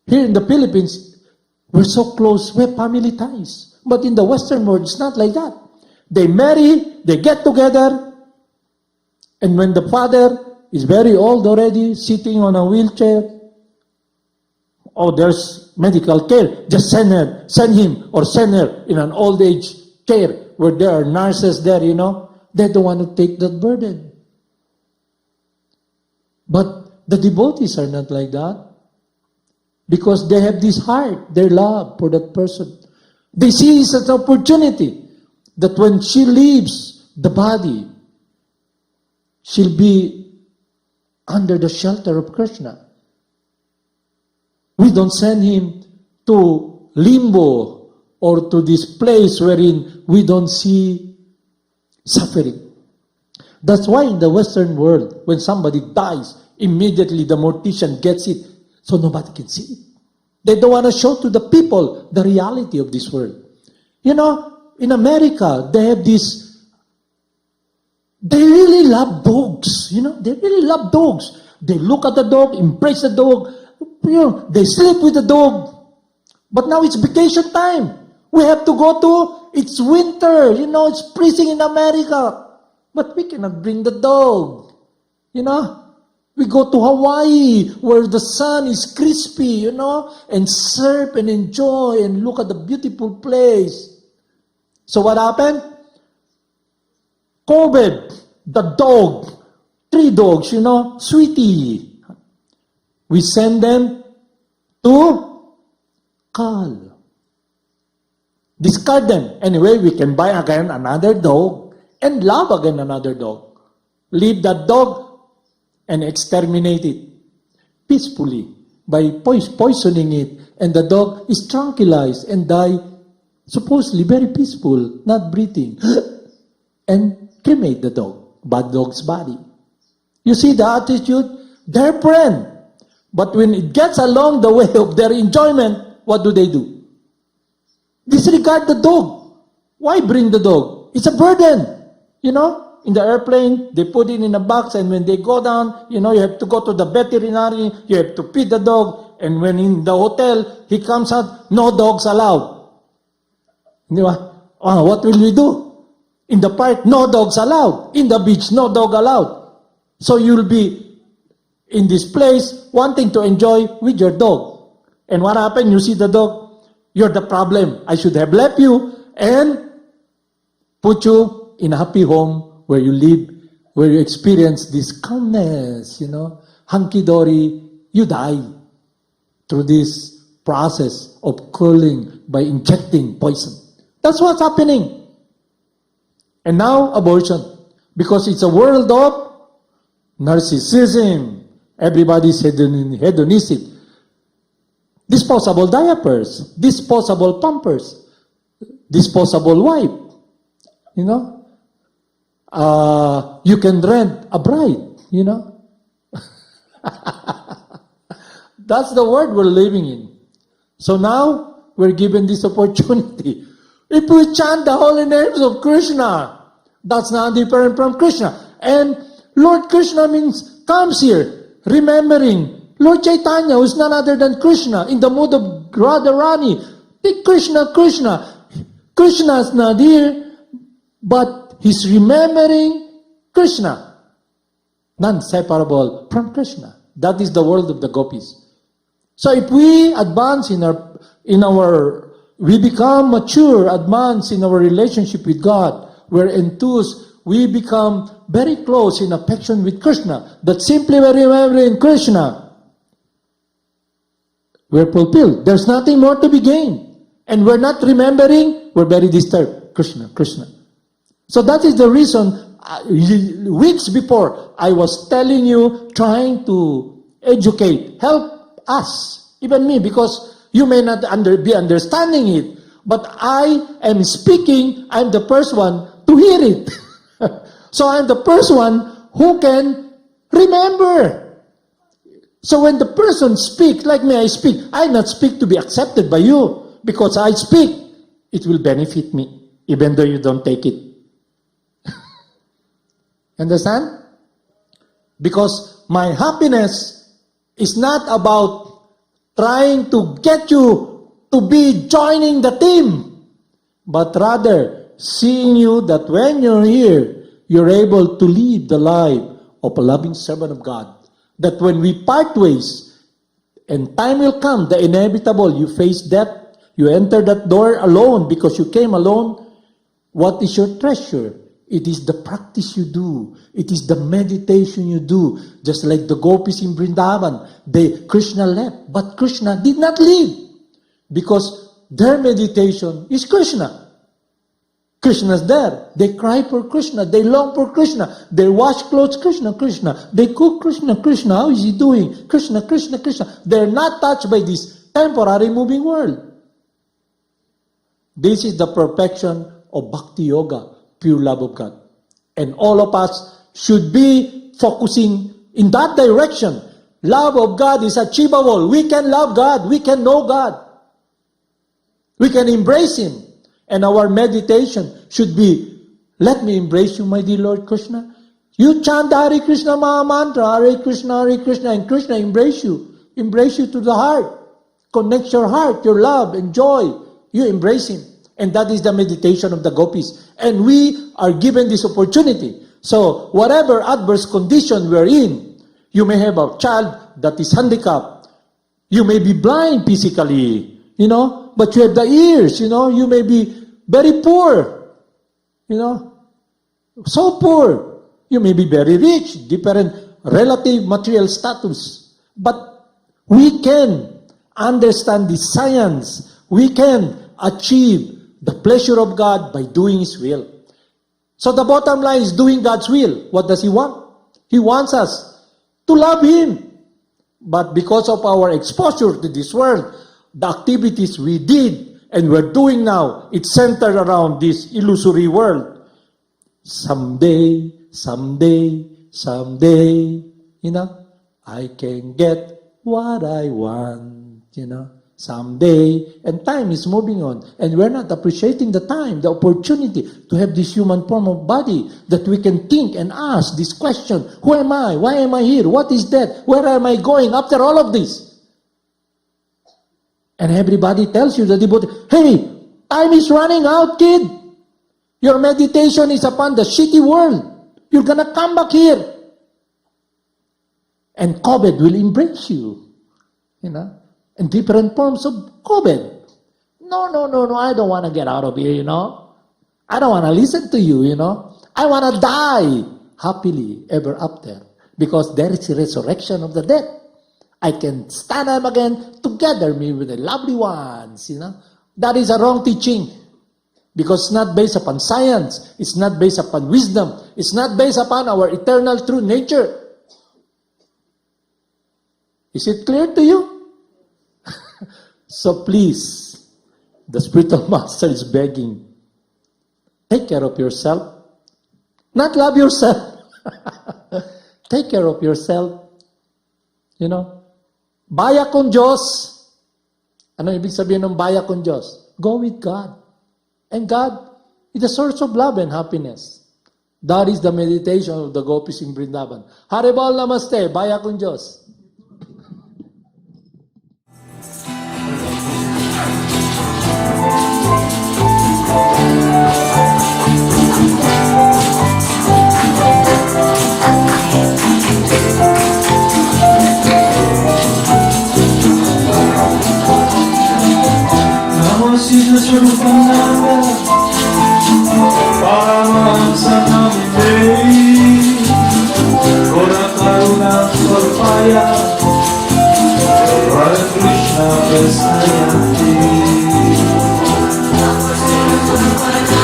Here in the Philippines, we're so close, we have family ties. But in the Western world, it's not like that. They marry, they get together, and when the father is very old already, sitting on a wheelchair, there's medical care, just send him or send her in an old age care where there are nurses there, They don't want to take that burden. But the devotees are not like that. Because they have this heart, their love for that person. They see it as an opportunity that when she leaves the body, she'll be under the shelter of Krishna. We don't send him to limbo or to this place wherein we don't see suffering. That's why in the Western world, when somebody dies, immediately the mortician gets it. So nobody can see it. They don't want to show to the people the reality of this world. In America, they have this, they really love dogs. They really love dogs. They look at the dog, embrace the dog. They sleep with the dog. But now it's vacation time. We have to go to, it's winter. It's freezing in America. But we cannot bring the dog. We go to Hawaii, where the sun is crispy, and surf and enjoy and look at the beautiful place. So what happened? COVID, the dog, 3 dogs, sweetie. We send them to Kal. Discard them. Anyway, we can buy again another dog and love again another dog. Leave that dog and exterminate it peacefully by poisoning it, and the dog is tranquilized and die supposedly very peaceful, not breathing, and cremate the dog, bad dog's body. You see the attitude? They're friend. But when it gets along the way of their enjoyment, what do? Disregard the dog. Why bring the dog? It's a burden, In the airplane, they put it in a box, and when they go down, you have to go to the veterinary, you have to feed the dog, and when in the hotel, he comes out, no dogs allowed. What will we do? In the park, no dogs allowed. In the beach, no dog allowed. So you'll be in this place wanting to enjoy with your dog. And what happened? You see the dog, you're the problem. I should have left you and put you in a happy home where you live, where you experience this calmness, hunky-dory. You die through this process of killing by injecting poison. That's what's happening. And now, abortion. Because it's a world of narcissism. Everybody's hedonistic. Disposable diapers, disposable pampers, disposable wipe. You can rent a bride, That's the world we're living in. So now, we're given this opportunity. If we chant the holy names of Krishna, that's not different from Krishna. And Lord Krishna means comes here, remembering Lord Chaitanya, who is none other than Krishna, in the mood of Radharani. Think Krishna, Krishna. Krishna is not here, but he's remembering Krishna. Non-separable from Krishna. That is the world of the gopis. So if we advance we become mature, advance in our relationship with God, we're enthused, we become very close in affection with Krishna, that simply by remembering Krishna, we're fulfilled. There's nothing more to be gained. And we're not remembering, we're very disturbed. Krishna, Krishna. So that is the reason, weeks before, I was telling you, trying to educate, help us, even me, because you may not be understanding it, but I am speaking, I'm the first one to hear it. So I'm the first one who can remember. So when the person speaks, like me, I not speak to be accepted by you, because I speak, it will benefit me, even though you don't take it. Understand? Because my happiness is not about trying to get you to be joining the team, but rather seeing you that when you're here, you're able to live the life of a loving servant of God. That when we part ways, and time will come, the inevitable, you face death, you enter that door alone because you came alone. What is your treasure? It is the practice you do. It is the meditation you do. Just like the gopis in Vrindavan, Krishna left, but Krishna did not leave because their meditation is Krishna. Krishna's there. They cry for Krishna. They long for Krishna. They wash clothes, Krishna, Krishna. They cook, Krishna, Krishna. How is he doing? Krishna, Krishna, Krishna. They're not touched by this temporary moving world. This is the perfection of Bhakti Yoga, pure love of God. And all of us should be focusing in that direction. Love of God is achievable. We can love God. We can know God. We can embrace Him. And our meditation should be, let me embrace you, my dear Lord Krishna. You chant Hare Krishna Maha Mantra, Hare Krishna, and Krishna embrace you to the heart. Connects your heart, your love and joy. You embrace Him. And that is the meditation of the gopis. And we are given this opportunity. So, whatever adverse condition we're in, you may have a child that is handicapped. You may be blind physically, but you have the ears, you may be very poor, so poor. You may be very rich, different relative material status. But we can understand the science. We can achieve the pleasure of God by doing His will. So the bottom line is doing God's will. What does He want? He wants us to love Him. But because of our exposure to this world, the activities we did and we're doing now, it's centered around this illusory world. Someday, I can get what I want, someday. And time is moving on. And we're not appreciating the time, the opportunity to have this human form of body that we can think and ask this question. Who am I? Why am I here? What is that? Where am I going after all of this? And everybody tells you, the devotee, hey, time is running out, kid. Your meditation is upon the shitty world. You're gonna come back here. And COVID will embrace you. In different forms of COVID. No, I don't want to get out of here, I don't want to listen to you, I want to die happily ever after. Because there is a resurrection of the dead. I can stand up again together with the lovely ones, That is a wrong teaching. Because it's not based upon science. It's not based upon wisdom. It's not based upon our eternal true nature. Is it clear to you? So please, the spiritual master is begging, take care of yourself. Not love yourself. Take care of yourself. Baya kong Diyos. Ano ibig sabihin ng baya kong Diyos? Go with God. And God is the source of love and happiness. That is the meditation of the gopis in Vrindavan. Haribol Namaste, Baya kong Diyos. Namo Siddhaswarupananda, Paramahamsa Namite, Gora Karuna Swarupaya, Radha Krishna Prasnayanti. Namo Siddhaswarupananda,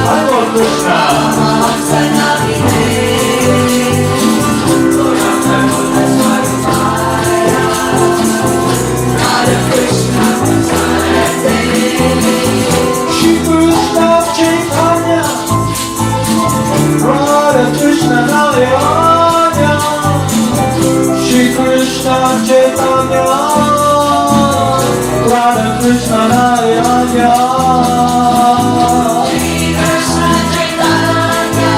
Hare Krishna, Paramahamsa Namite, Gora Karuna Swarupaya, Radha Krishna Prasnayanti. Shri Krishna Chaitanya, Radha Krishna Narayana, Shri Krishna Chaitanya, Radha Krishna Narayana. Shri Krishna Chaitanya,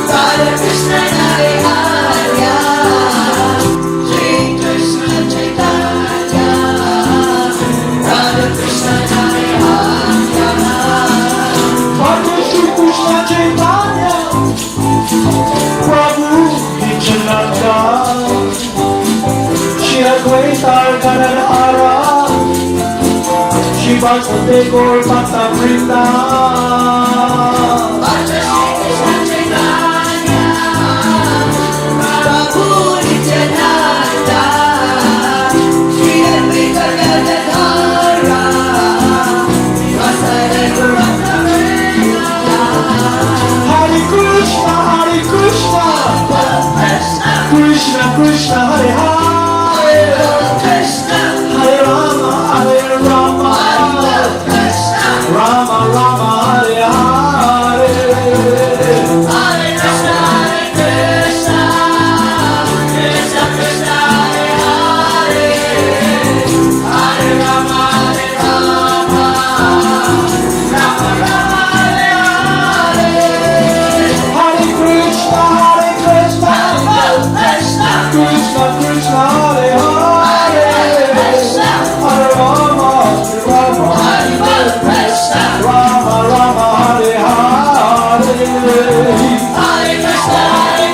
Radha Krishna Narayana, Shri Krishna Chaitanya, Radha Krishna Narayana. Bhagwan Shri Krishna Chaitanya, Prabhu Nityananda, Shri Advaita Gadadhara, Shri Vasudeva Gaur Bhakta Vrinda. Bhagwan Shri Krishna Chaitanya, Prabhu Nityananda, Shri Advaita Gadadhara, Shri Vasudeva Gaur Bhakta Vrinda. Hare Krishna, Hare Krishna, Krishna Krishna, Hare Hare, Hare Rama, Hare Rama, Rama Rama, Hare Hare. Hare Krishna, Hare Krishna, Krishna Krishna, Hare Hare, Hare Rama, Hare Rama, Rama Rama, Hare Hare. Hare Krishna, Hare Krishna, Krishna Krishna, Hare Hare, Hare Rama, Hare Rama, Rama Rama, Hare Hare. Hare Krishna, Hare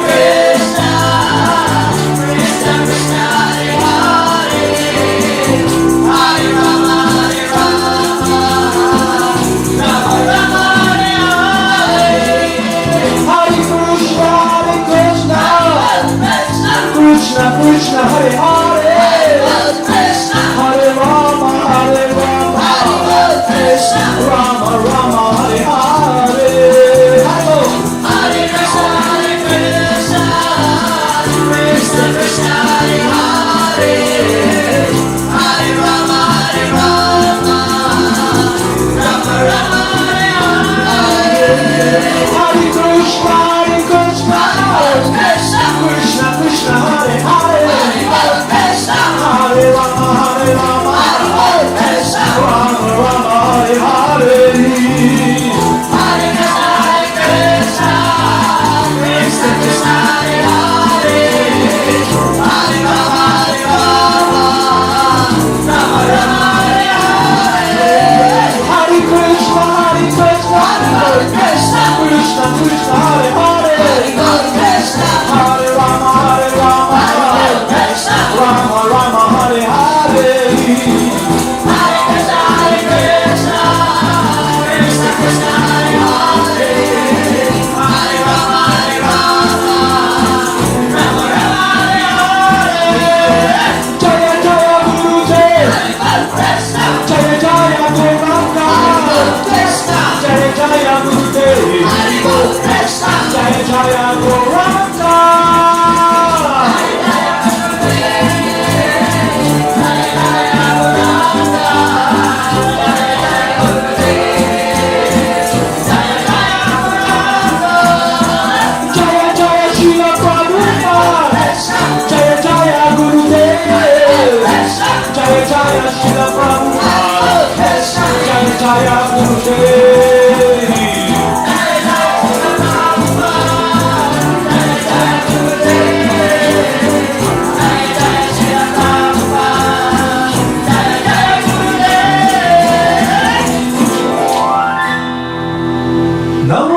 Krishna, Krishna Krishna, Hare Hare, Hare Rama, Hare Rama, Rama Rama, Hare Hare. Hare Krishna, Hare Krishna, Krishna Krishna, Hare Hare, Hare Rama, Hare Rama, Rama Rama, Hare Hare. Hare Krishna, Hare Krishna, Krishna Krishna, Hare Hare, Hare Rama, Hare Rama, Rama Rama, Hare Hare. Hare Krishna, Hare Krishna, Krishna Krishna, Hare Hare,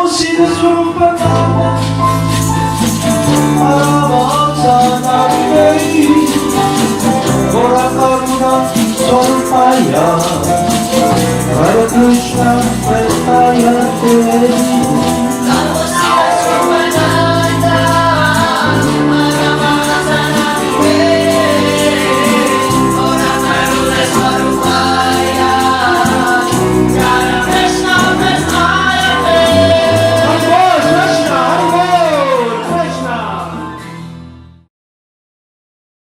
Siddhaswarupananda, Paramahamsa Namaste, Gora Karuna Swarupaya, Hare Krishna Prestayate. Namo Siddhaswarupananda, Paramahamsa Namaste, Ora Karuna Swarupaya.